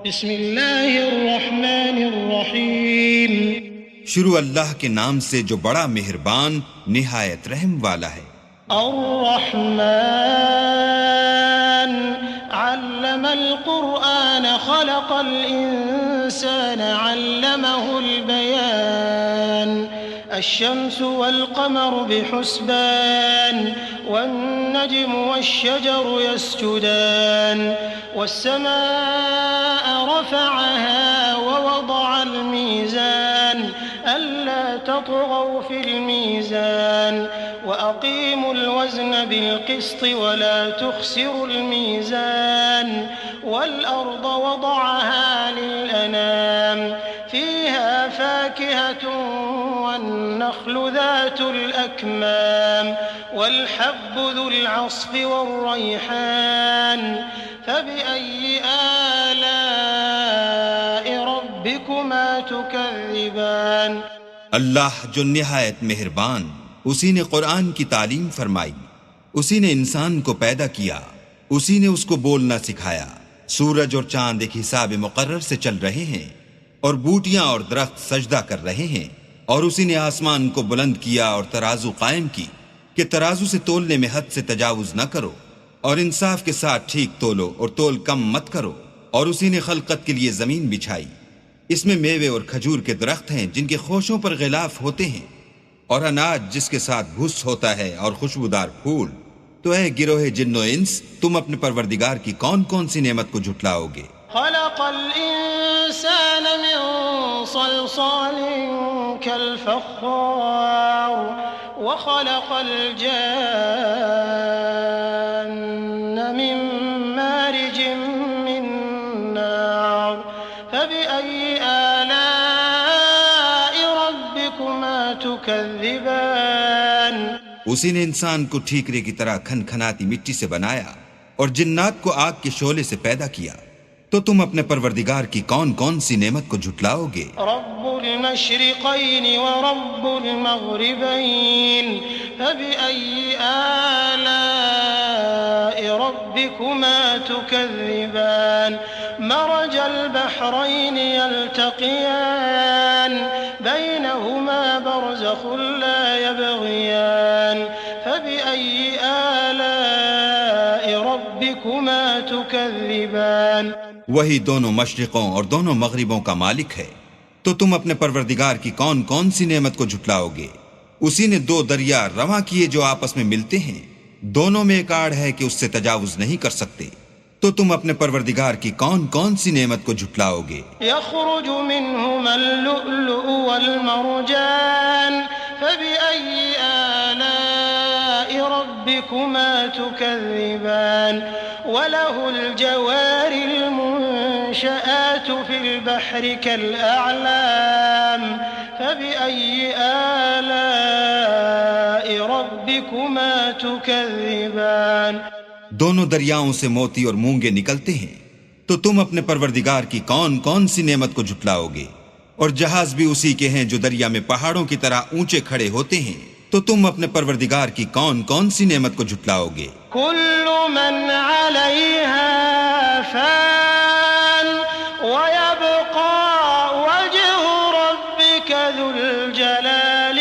بسم اللہ الرحمن الرحیم. شروع اللہ کے نام سے جو بڑا مہربان نہایت رحم والا ہے. الرحمن علم القرآن خلق الإنسان علمه البيان الشمس والقمر بحسبان والنجم والشجر يسجدان والسماء رفعها ووضع الميزان ألا تطغوا في الميزان وأقيموا الوزن بالقسط ولا تخسروا الميزان والأرض وضعها للأنام فيها فاكهة والنخل ذات الأكمام والحب ذو العصف والريحان فبأي آلاء ربكما تكذبان. اللہ جو نہایت مہربان، اسی نے قرآن کی تعلیم فرمائی، اسی نے انسان کو پیدا کیا، اسی نے اس کو بولنا سکھایا. سورج اور چاند ایک حساب مقرر سے چل رہے ہیں اور بوٹیاں اور درخت سجدہ کر رہے ہیں، اور اسی نے آسمان کو بلند کیا اور ترازو قائم کی کہ ترازو سے تولنے میں حد سے تجاوز نہ کرو اور انصاف کے ساتھ ٹھیک تولو اور تول کم مت کرو. اور اسی نے خلقت کے لیے زمین بچھائی، اس میں میوے اور کھجور کے درخت ہیں جن کے خوشوں پر غلاف ہوتے ہیں، اور اناج جس کے ساتھ بھس ہوتا ہے اور خوشبودار پھول. تو اے گروہ جن و انس، تم اپنے پروردگار کی کون کون سی نعمت کو جھٹلاؤ گے؟ خلق الإنسان من صلصال كالفخار وخلق الجان من مارج من نار فبأي آلاء ربكما تكذبان. اسی نے انسان کو ٹھیکرے کی طرح کھن کھناتی مٹی سے بنایا اور جنات کو آگ کے شعلے سے پیدا کیا. تو تم اپنے پروردگار کی کون کون سی نعمت کو جھٹلاؤ گے؟ رب المشرقین ورب المغربین فبأي آلاء ربكما تكذبان. مرج البحرين يلتقيان بينهما برزخ لا يبغيان فبأي آلاء ربكما تكذبان. وہی دونوں مشرقوں اور دونوں مغربوں کا مالک ہے. تو تم اپنے پروردگار کی کون کون سی نعمت کو جھٹلاؤ گے؟ اسی نے دو دریا رواں کیے جو آپس میں ملتے ہیں، دونوں میں ایک آڑ ہے کہ اس سے تجاوز نہیں کر سکتے. تو تم اپنے پروردگار کی کون کون سی نعمت کو جھٹلاؤ گے؟ يخرج منهما اللؤلؤ والمرجان فبأي آلاء ربكما تكذبان. وله الجوار المنشآت في البحر كالأعلام فبأي آلاء ربكما تكذبان. دونوں دریاؤں سے موتی اور مونگے نکلتے ہیں. تو تم اپنے پروردگار کی کون کون سی نعمت کو جھٹلاؤ گے؟ اور جہاز بھی اسی کے ہیں جو دریا میں پہاڑوں کی طرح اونچے کھڑے ہوتے ہیں. تو تم اپنے پروردگار کی کون کون سی نعمت کو جھٹلاؤ گے؟ كل من عليها فان ويبقى وجه ربك ذو الجلال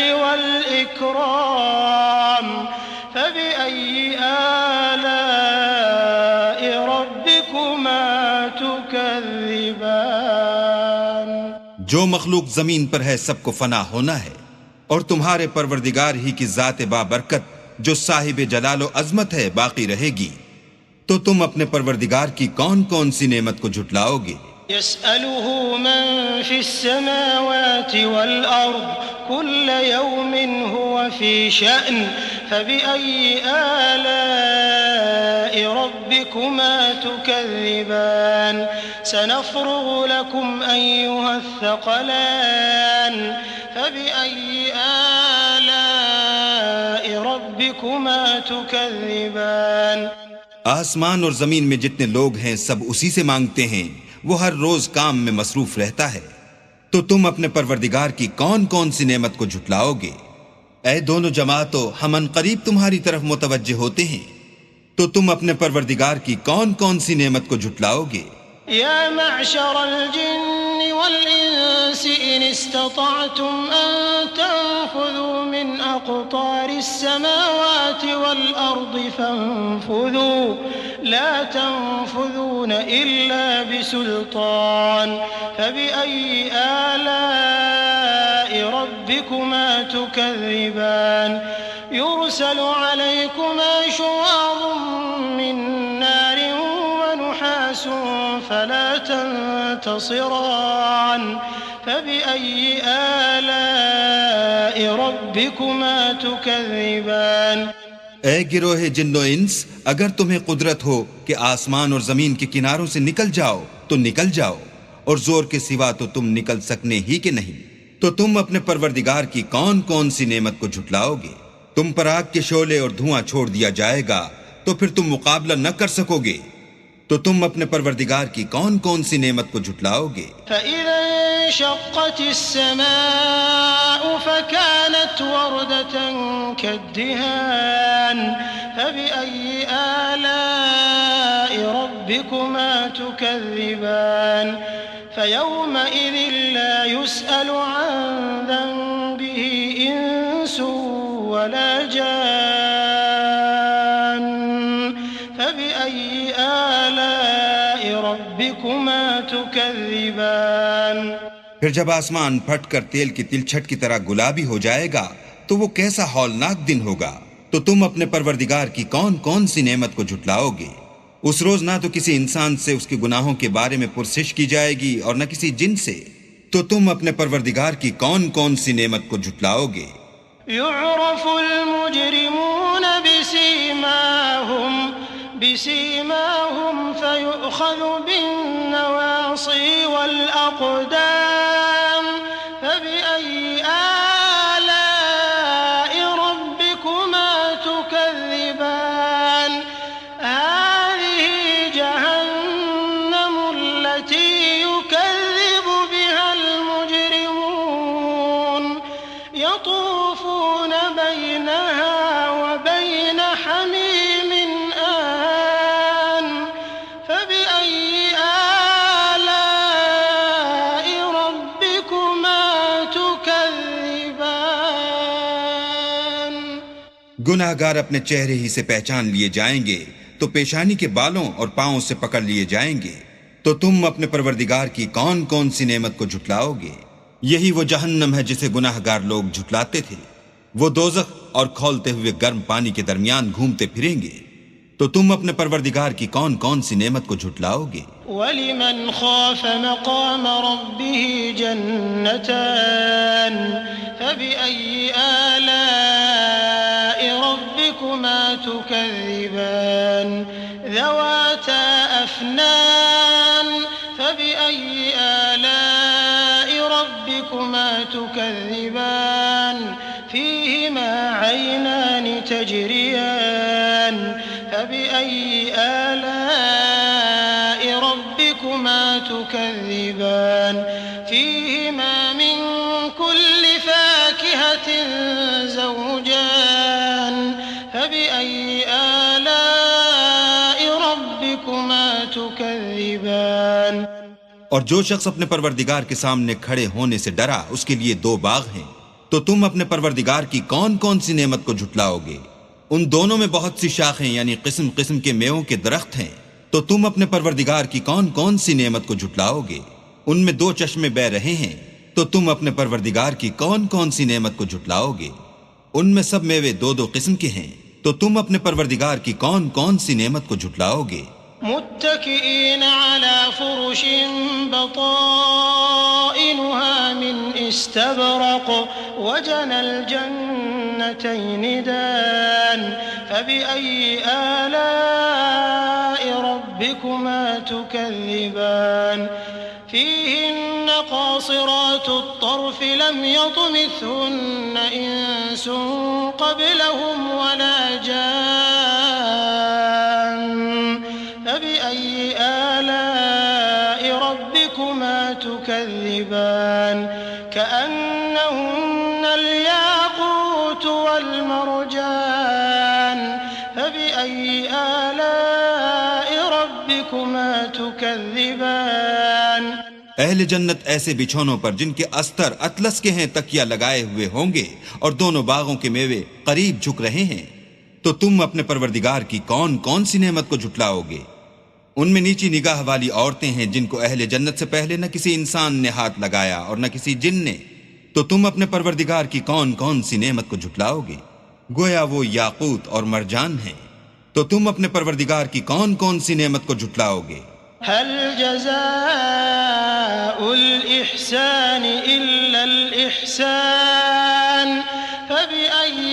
والإكرام فبأي آلاء ربكما تكذبان. جو مخلوق زمین پر ہے سب کو فنا ہونا ہے، اور تمہارے پروردگار ہی کی ذات بابرکت جو صاحب جلال و عظمت ہے باقی رہے گی. تو تم اپنے پروردگار کی کون کون سی نعمت کو جھٹلاؤ گے؟ يسأله من في السماوات والأرض كل يوم هو في شأن فبأي آلاء ربكما تكذبان. سنفرغ لكم أيها الثقلان فبأي آلاء ربكما تكذبان. آسمان اور زمین میں جتنے لوگ ہیں سب اسی سے مانگتے ہیں، وہ ہر روز کام میں مصروف رہتا ہے. تو تم اپنے پروردگار کی کون کون سی نعمت کو جھٹلاؤ گے؟ اے دونوں جماعتوں، ہم ان قریب تمہاری طرف متوجہ ہوتے ہیں. تو تم اپنے پروردگار کی کون کون سی نعمت کو جھٹلاؤ گے؟ يا معشر الجن والإنس إن استطعتم أن تنفذوا من أقطار السماوات والأرض فانفذوا لا تنفذون إلا بسلطان فبأي آلاء ربكما تكذبان يرسل عليكما شواظ من نار ونحاس فلا تنتصران فبأي آلاء ربكما تكذبان اے گروہ جن و انس، اگر تمہیں قدرت ہو کہ آسمان اور زمین کے کناروں سے نکل جاؤ تو نکل جاؤ، اور زور کے سوا تو تم نکل سکنے ہی کہ نہیں، تو تم اپنے پروردگار کی کون کون سی نعمت کو جھٹلاؤ گے؟ تم پر آگ کے شعلے اور دھواں چھوڑ دیا جائے گا تو پھر تم مقابلہ نہ کر سکو گے، تو تم اپنے پروردگار کی کون کون سی نعمت کو جھٹلاؤ گے؟ فَإِذَا انشَقَّتِ السَّمَاءُ فَكَانَتْ وَرْدَةً كَالدِّهَانِ فَبِأَيِّ آلَاءِ رَبِّكُمَا تُكَذِّبَانِ فَيَوْمَئِذٍ لَا يُسْأَلُ عَنْ ذَنبِهِ إِنسٌ وَلَا جَانٌّ فَبِأَيِّ آلَاءِ رَبِّكُمَا تُكَذِّبَانِ پھر جب آسمان پھٹ کر تیل کی تلچھٹ کی طرح گلابی ہو جائے گا تو وہ کیسا ہولناک دن ہوگا، تو تم اپنے پروردگار کی کون کون سی نعمت کو جھٹلاؤ گے؟ اس روز نہ تو کسی انسان سے اس کے گناہوں کے بارے میں پرسش کی جائے گی اور نہ کسی جن سے، تو تم اپنے پروردگار کی کون کون سی نعمت کو جھٹلاؤ گے؟ يعرف المجرمون بسيماهم فيؤخذ بالنواصي والأقدام فبأي آلاء ربكما تكذبان هذه جهنم التي يكذب بها المجرمون يطوفون بينها وبين حميم آن فبأي آلاء ربكما تكذبان گناہ گار اپنے چہرے ہی سے پہچان لیے جائیں گے تو پیشانی کے بالوں اور پاؤں سے پکڑ لیے جائیں گے، تو تم اپنے پروردگار کی کون کون سی نعمت کو جھٹلاؤ گے؟ یہی وہ جہنم ہے جسے گناہ گار لوگ جھٹلاتے تھے، وہ دوزخ اور کھولتے ہوئے گرم پانی کے درمیان گھومتے پھریں گے، تو تم اپنے پروردگار کی کون کون سی نعمت کو جھٹلاؤ گے؟ وَلِمَنْ خَافَ مَقَامَ رَبِّهِ جَنَّتَانِ فَبِأَيِّ آلَاءِ رَبِّكُمَا تُكَذِّبَانِ ذَوَاتَا أَفْنَانٍ فَبِأَيِّ آلَاءِ رَبِّكُمَا تُكَذِّبَانِ فِيهِمَا عَيْنَانِ تَجْرِيَانِ فَبِأَيِّ آلَاءِ رَبِّكُمَا تُكَذِّبَانِ فِيهِمَا مِن كُلِّ فَاكِهَةٍ زَوْجَانِ فَبِأَيِّ آلَاءِ رَبِّكُمَا تُكَذِّبَانِ اور جو شخص اپنے پروردگار کے سامنے کھڑے ہونے سے ڈرا اس کے لیے دو باغ ہیں، تو تم اپنے پروردگار کی کون کون سی نعمت کو جھٹلاؤ گے؟ ان دونوں میں بہت سی شاخیں یعنی قسم قسم کے میووں کے درخت ہیں، تو تم اپنے پروردگار کی کون کون سی نعمت کو جھٹلاؤ گے؟ ان میں دو چشمے بہ رہے ہیں، تو تم اپنے پروردگار کی کون کون سی نعمت کو جھٹلاؤ گے؟ ان میں سب میوے دو دو قسم کے ہیں، تو تم اپنے پروردگار کی کون کون سی نعمت کو جھٹلاؤ گے؟ متكئين على فرش بطائنها من استبرق وجنى الجنتين دان فبأي آلاء ربكما تكذبان فيهن قاصرات الطرف لم يطمثهن إنس قبلهم ولا جان فبأي آلاء ربكما تكذبان كأنهن الياقوت والمرجان فبأي آلاء ربكما تكذبان اہل جنت ایسے بچھونوں پر جن کے استر اطلس کے ہیں تکیہ لگائے ہوئے ہوں گے، اور دونوں باغوں کے میوے قریب جھک رہے ہیں۔ تو تم اپنے پروردگار کی کون کون سی نعمت کو جھٹلاؤ گے؟ ان میں نیچی نگاہ والی عورتیں ہیں جن کو اہل جنت سے پہلے نہ کسی انسان نے ہاتھ لگایا اور نہ کسی جن نے۔ تو تم اپنے پروردگار کی کون کون سی نعمت کو جھٹلاؤ گے؟ گویا وہ یاقوت اور مرجان ہیں۔ تو تم اپنے پروردگار کی کون کون سی نعمت کو جھٹلاؤ گے؟ هل جزاء الإحسان إلا الإحسان فبأي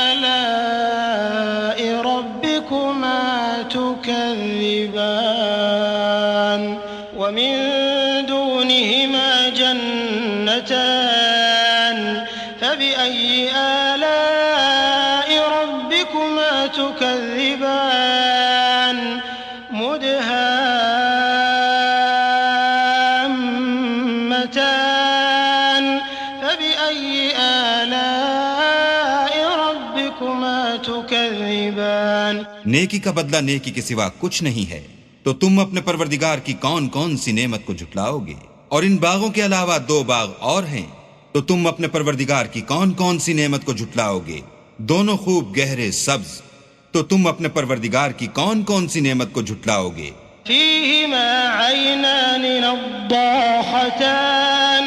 آلاء ربكما تكذبان ومن دونهما جنتان فبأي آلاء ربكما تكذبان مدهامتان فبأي آلاء ربكما تكذبان نیکی کا بدلہ نیکی کے سوا کچھ نہیں ہے۔ تو تم اپنے پروردگار کی کون کون سی نعمت کو جھٹلاؤ گے؟ اور ان باغوں کے علاوہ 2 باغ اور ہیں، تو تم اپنے پروردگار کی کون کون سی نعمت کو جھٹلاؤ گے؟ دونوں خوب گہرے سبز۔ تو تم اپنے پروردگار کی کون کون سی نعمت کو جھٹلاؤ گے؟ فيهما عينان نضاختان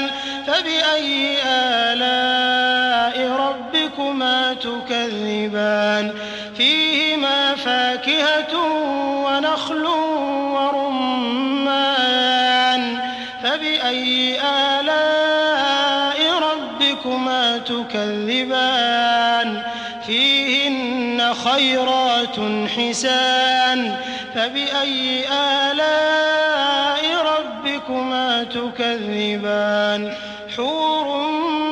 فبأي آلاء ربكما تكذبان فيهما فاكهة ونخل ورمان فبأي آلاء ربكما تكذبان فيهن خيرات حسان فبأي آلاء ربكما تكذبان حور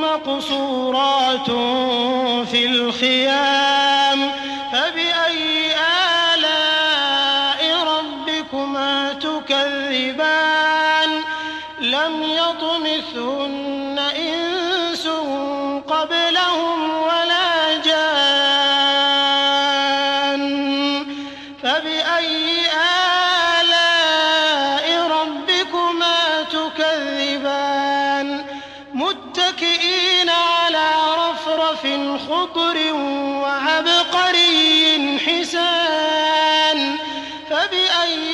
مقصورات في الخيام فبأي آلاء ربكما تكذبان لم يطمثهن إنس قبلهم ولا جان فبأي آلاء ربكما تكذبان متكئين على رفرف خضر وعبقري حسان فبأي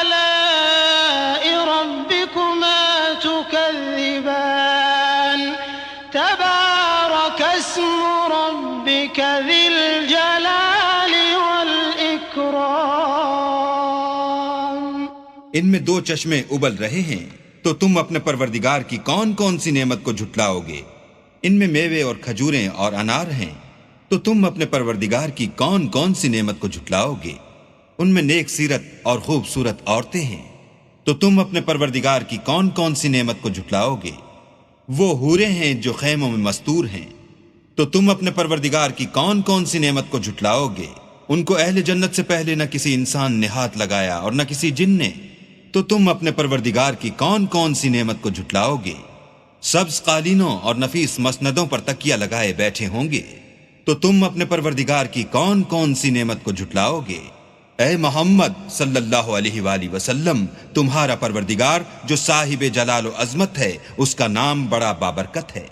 آلاء ربكما تكذبان تبارك اسم ربك ذي الجلال والإكرام ان میں 2 چشمے ابل رہے ہیں، تو تم اپنے پروردگار کی کون کون سی نعمت کو جھٹلاؤ گے؟ ان میں میوے اور کھجوریں اور انار ہیں، تو تم اپنے پروردگار کی کون کون سی نعمت کو جھٹلاؤ گے؟ ان میں نیک سیرت اور خوبصورت عورتیں ہیں، تو تم اپنے پروردگار کی کون کون سی نعمت کو جھٹلاؤ گے؟ وہ حوریں ہیں جو خیموں میں مستور ہیں، تو تم اپنے پروردگار کی کون کون سی نعمت کو جھٹلاؤ گے؟ ان کو اہل جنت سے پہلے نہ کسی انسان نے ہاتھ لگایا اور نہ کسی جن نے۔ تو تم اپنے پروردگار کی کون کون سی نعمت کو جھٹلاؤ گے؟ سبز قالینوں اور نفیس مسندوں پر تکیہ لگائے بیٹھے ہوں گے، تو تم اپنے پروردگار کی کون کون سی نعمت کو جھٹلاؤ گے؟ اے محمد صلی اللہ علیہ وآلہ وسلم، تمہارا پروردگار جو صاحب جلال و عظمت ہے، اس کا نام بڑا بابرکت ہے۔